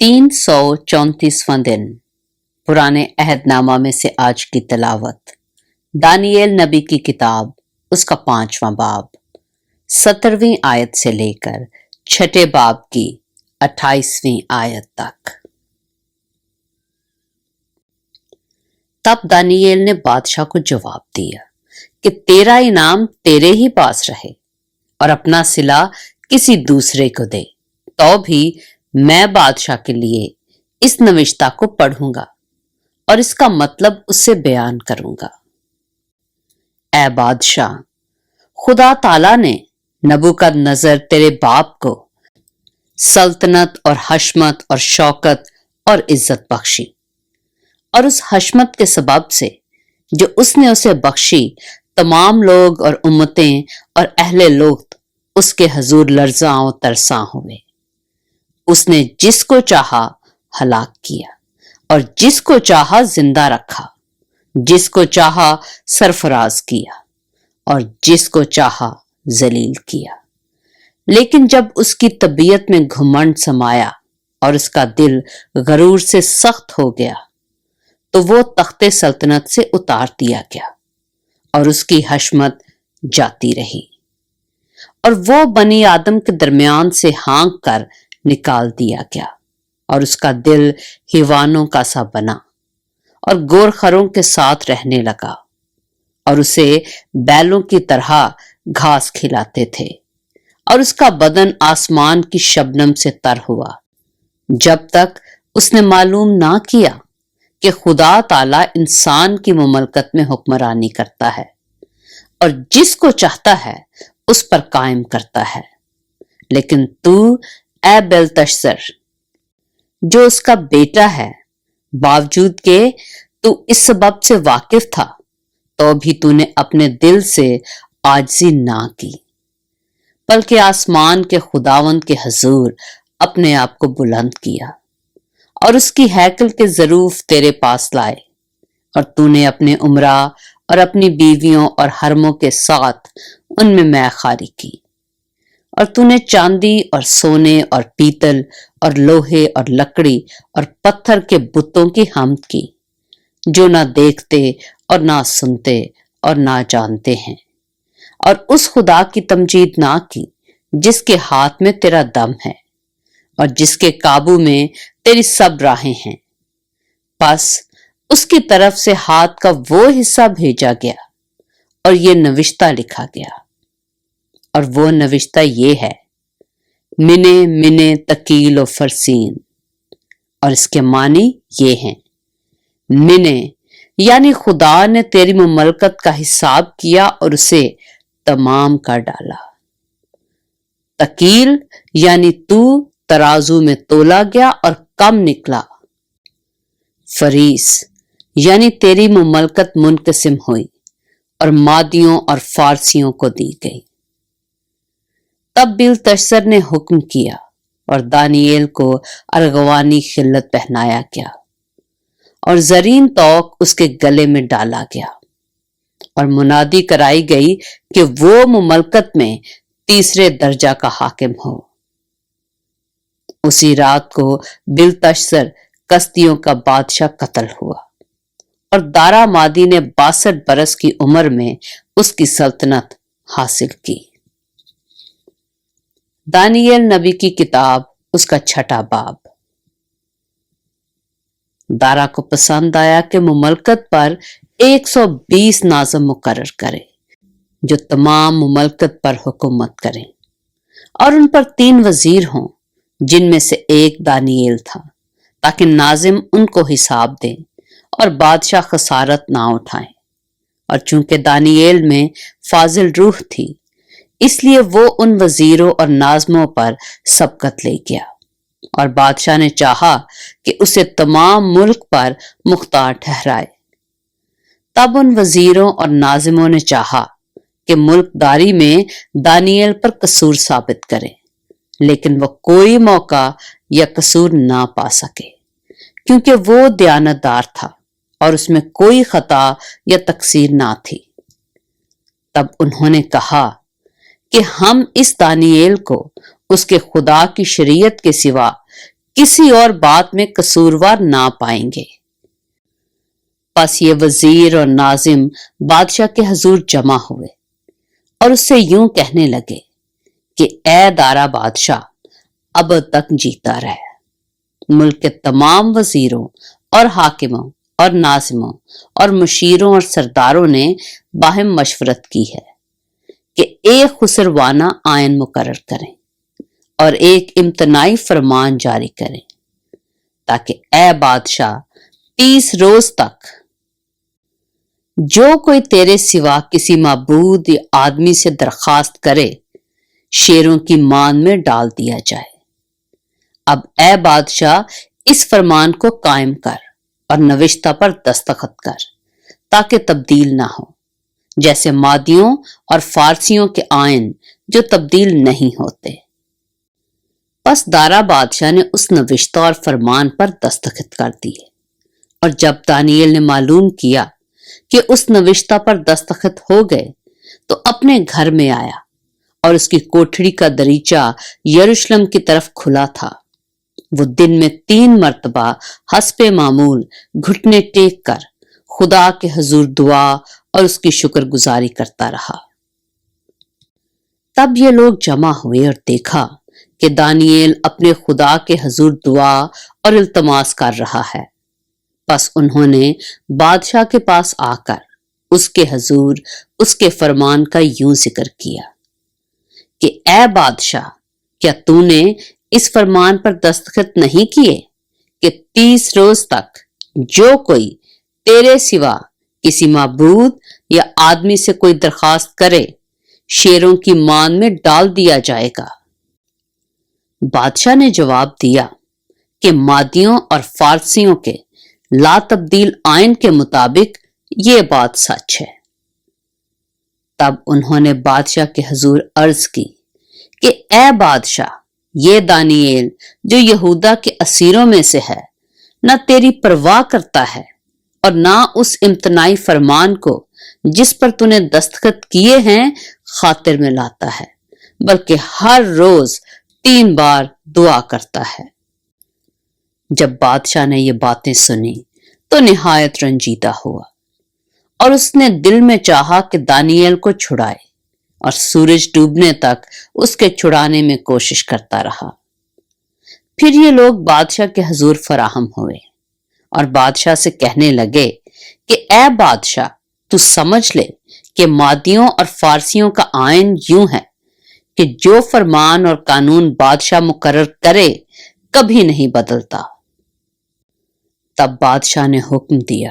334वां दिन पुराने अहदनामा में से आज की तिलावत दानिएल नबी की किताब उसका 5वां बाब 17वीं आयत से लेकर 6ठे बाब की 28वीं आयत तक। तब दानिएल ने बादशाह को जवाब दिया कि तेरा इनाम तेरे ही पास रहे और अपना सिला किसी दूसरे को दे, तो भी मैं बादशाह के लिए इस नविश्ता को पढ़ूंगा और इसका मतलब उससे बयान करूंगा। ऐ बादशाह, खुदा ताला ने नबूकदनजर तेरे बाप को सल्तनत और हशमत और शौकत और इज्जत बख्शी, और उस हशमत के सबब से जो उसने उसे बख्शी तमाम लोग और उम्मतें और अहले लोग उसके हजूर लर्जा और तरसा हुए। उसने जिसको चाहा हलाक किया और जिसको चाहा जिंदा रखा, जिसको चाहा सरफराज किया और जिसको चाहा जलील किया। लेकिन जब उसकी तबीयत में घुमंड समाया और उसका दिल गरूर से सख्त हो गया, तो वो तख्ते सल्तनत से उतार दिया गया और उसकी हशमत जाती रही, और वो बनी आदम के दरमियान से हाँक कर निकाल दिया गया, और उसका दिल हिवानों का सा बना और गोरखरों के साथ रहने लगा, और उसे बैलों की तरह घास खिलाते थे, और उसका बदन आसमान की शबनम से तर हुआ, जब तक उसने मालूम ना किया कि खुदा ताला इंसान की मुमलकत में हुक्मरानी करता है और जिसको चाहता है उस पर कायम करता है। लेकिन तू ऐ बेलतशर, जो उसका बेटा है, बावजूद के तू इस सबब से वाकिफ था, तो भी तूने अपने दिल से आजिज़ी ना की, बल्कि आसमान के खुदावंद के हजूर अपने आप को बुलंद किया और उसकी हैकल के ज़रूफ तेरे पास लाए, और तूने अपने उमरा और अपनी बीवियों और हरमों के साथ उनमें मैखारी की, और तूने चांदी और सोने और पीतल और लोहे और लकड़ी और पत्थर के बुतों की हमद की, जो ना देखते और ना सुनते और ना जानते हैं, और उस खुदा की तमजीद ना की जिसके हाथ में तेरा दम है और जिसके काबू में तेरी सब राहें हैं। बस उसकी तरफ से हाथ का वो हिस्सा भेजा गया और ये नविश्ता लिखा गया, और वो नविश्ता ये है, मिने मिने तकील और फरसीन, और इसके मानी ये हैं, मिने यानी खुदा ने तेरी मुमलकत का हिसाब किया और उसे तमाम कर डाला, तकील यानी तू तराजू में तोला गया और कम निकला, फरीस यानी तेरी मुमलकत मुनकसिम हुई और मादियों और फारसियों को दी गई। तब बिलतशर ने हुक्म किया और दानिएल को अर्गवानी खिल्लत पहनाया गया और जरीन तौक उसके गले में डाला गया, और मुनादी कराई गई कि वो मुमलकत में तीसरे दर्जा का हाकिम हो। उसी रात को बिलतशर कस्तियों का बादशाह कत्ल हुआ, और दारा मादी ने 62 बरस की उम्र में उसकी सल्तनत हासिल की। दानिएल नबी की किताब उसका 6ठा बाब। दारा को पसंद आया कि मुमलकत पर 120 नाज़िम मुकर्रर करे, जो तमाम मुमलकत पर हुकूमत करें, और उन पर 3 वजीर हों, जिनमें से एक दानिएल था, ताकि नाजिम उनको हिसाब दें और बादशाह खसारत ना उठाएं। और चूंकि दानिएल में फाजिल रूह थी, इसलिए वो उन वजीरों और नाज़मों पर सबकत ले गया, और बादशाह ने चाहा कि उसे तमाम मुल्क पर मुख्तार ठहराए। तब उन वजीरों और नाज़िमों ने चाहा कि मुल्कदारी में दानिएल पर कसूर साबित करें, लेकिन वो कोई मौका या कसूर ना पा सके, क्योंकि वो दयानतदार था और उसमें कोई खता या तकसीर ना थी। तब उन्होंने कहा कि हम इस दानिएल को उसके खुदा की शरीयत के सिवा किसी और बात में कसूरवार ना पाएंगे। बस ये वजीर और नाजिम बादशाह के हजूर जमा हुए और उससे यूं कहने लगे कि ए दारा बादशाह, अब तक जीता रहे। मुल्क के तमाम वजीरों और हाकिमों और नाजिमों और मुशीरों और सरदारों ने बाहिम मशवरत की है कि एक खुसरवाना आयन मुकर्रर करें और एक इम्तनाई फरमान जारी करें, ताकि ए बादशाह 30 रोज तक जो कोई तेरे सिवा किसी माबूद या आदमी से दरखास्त करे, शेरों की मान में डाल दिया जाए। अब ए बादशाह, इस फरमान को कायम कर और नविश्ता पर दस्तखत कर, ताकि तब्दील ना हो, जैसे मादियों और फारसियों के आयन जो तब्दील नहीं होते। बस दारा बादशाह ने उस नविश्ता और फरमान पर दस्तखत कर दिए, और जब दानियल ने मालूम किया कि उस नविश्ता पर दस्तखत हो गए, तो अपने घर में आया और उसकी कोठरी का दरीचा यरूशलेम की तरफ खुला था। वो दिन में 3 मर्तबा हस्बे मामूल घुटने टेक कर खुदा के हुजूर दुआ और उसकी शुक्रगुजारी करता रहा। तब ये लोग जमा हुए और देखा कि दानियल अपने खुदा के हुजूर दुआ और इल्तमास कर रहा है। बस उन्होंने बादशाह के पास आकर उसके हुजूर उसके फरमान का यूं जिक्र किया कि ए बादशाह, क्या तूने इस फरमान पर दस्तखत नहीं किए कि 30 रोज तक जो कोई तेरे सिवा किसी माबूद या आदमी से कोई दरखास्त करे, शेरों की मान में डाल दिया जाएगा। बादशाह ने जवाब दिया कि मादियों और फारसियों के ला तब्दील आयन के मुताबिक ये बात सच है। तब उन्होंने बादशाह के हुजूर अर्ज की कि ए बादशाह, ये दानियल जो यहूदा के असीरों में से है, न तेरी परवाह करता है और ना उस इम्तनाई फरमान को जिस पर तूने दस्तखत किए हैं खातिर में लाता है, बल्कि हर रोज 3 बार दुआ करता है। जब बादशाह ने ये बातें सुनी तो निहायत रंजीदा हुआ और उसने दिल में चाहा कि दानियल को छुड़ाए, और सूरज डूबने तक उसके छुड़ाने में कोशिश करता रहा। फिर ये लोग बादशाह के हुजूर फराहम हुए और बादशाह से कहने लगे कि ए बादशाह, तू समझ ले कि मादियों और फारसियों का आयन यूं है कि जो फरमान और कानून बादशाह मुकर्रर करे कभी नहीं बदलता। तब बादशाह ने हुक्म दिया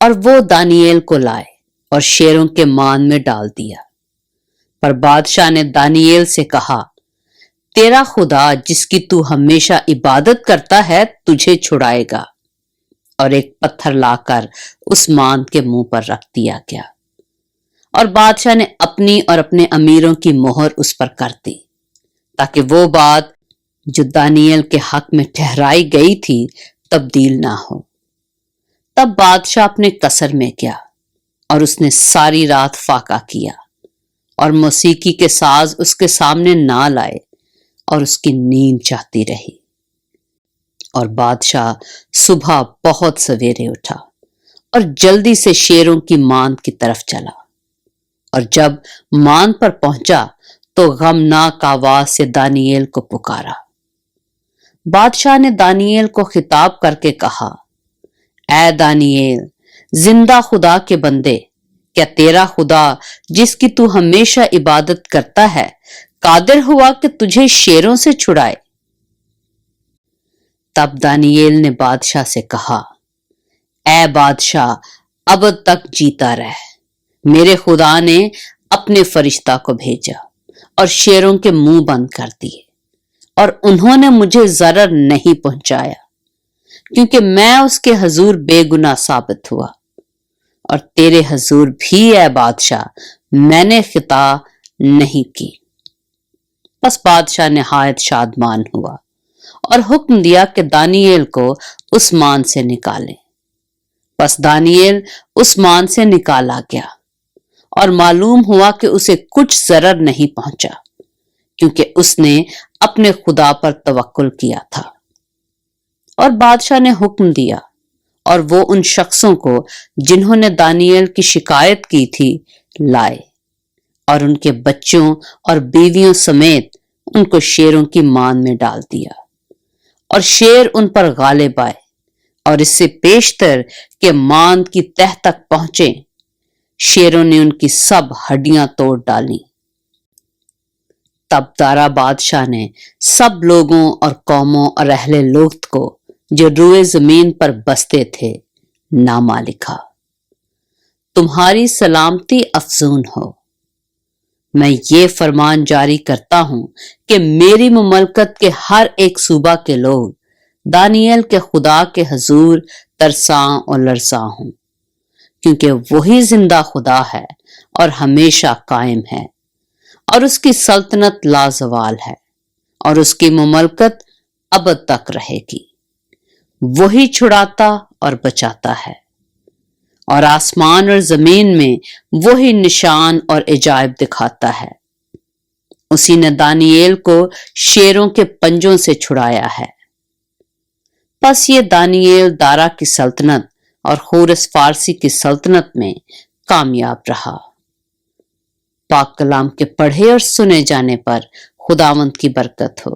और वो दानियल को लाए और शेरों के मान में डाल दिया। पर बादशाह ने दानियल से कहा, तेरा खुदा जिसकी तू हमेशा इबादत करता है तुझे छुड़ाएगा। और एक पत्थर लाकर उस मान के मुंह पर रख दिया गया, और बादशाह ने अपनी और अपने अमीरों की मोहर उस पर कर दी, ताकि वो बात जो दानियल के हक में ठहराई गई थी तब्दील ना हो। तब बादशाह अपने कसर में गया और उसने सारी रात फाका किया और मौसीकी के साज उसके सामने ना लाए, और उसकी नींद जाती रही। और बादशाह सुबह बहुत सवेरे उठा और जल्दी से शेरों की मान की तरफ चला, और जब मान पर पहुंचा तो गमनाक आवाज से दानियल को पुकारा। बादशाह ने दानियल को खिताब करके कहा, ऐ दानियल, जिंदा खुदा के बंदे, क्या तेरा खुदा जिसकी तू हमेशा इबादत करता है कादिर हुआ कि तुझे शेरों से छुड़ाए? तब दानियल ने बादशाह से कहा, ऐ बादशाह, अब तक जीता रह। मेरे खुदा ने अपने फरिश्ता को भेजा और शेरों के मुंह बंद कर दिए, और उन्होंने मुझे जरर नहीं पहुंचाया, क्योंकि मैं उसके हुजूर बेगुनाह साबित हुआ। और तेरे हुजूर भी ऐ बादशाह मैंने खिता नहीं की। बस बादशाह निहायत शादमान हुआ और हुक्म दिया कि दानियल को उस मान से निकालें। बस दानियल उस मान से निकाला गया, और मालूम हुआ कि उसे कुछ जरर नहीं पहुंचा, क्योंकि उसने अपने खुदा पर तवक्कुल किया था। اور بادشاہ نے حکم دیا اور وہ ان شخصوں کو جنہوں نے دانیال کی شکایت کی تھی لائے اور ان کے بچوں اور بیویوں سمیت ان کو شیروں کی مان میں ڈال دیا، اور شیر ان پر غالب آئے، اور اس سے پیشتر کہ ماند کی تہ تک پہنچے، شیروں نے ان کی سب ہڈیاں توڑ ڈالیں۔ تب دارا بادشاہ نے سب لوگوں اور قوموں اور اہل لوگت کو جو روئے زمین پر بستے تھے نامہ لکھا، تمہاری سلامتی افزون ہو، میں یہ فرمان جاری کرتا ہوں کہ میری مملکت کے ہر ایک صوبہ کے لوگ دانیال کے خدا کے حضور ترساں اور لرزاں ہوں، کیونکہ وہی زندہ خدا ہے اور ہمیشہ قائم ہے، اور اس کی سلطنت لازوال ہے، اور اس کی مملکت ابد تک رہے گی۔ وہی چھڑاتا اور بچاتا ہے، اور آسمان اور زمین میں وہی نشان اور عجائب دکھاتا ہے۔ اسی نے دانیال کو شیروں کے پنجوں سے چھڑایا ہے۔ پس یہ دانیال دارا کی سلطنت اور خورس فارسی کی سلطنت میں کامیاب رہا۔ پاک کلام کے پڑھے اور سنے جانے پر خداوند کی برکت ہو۔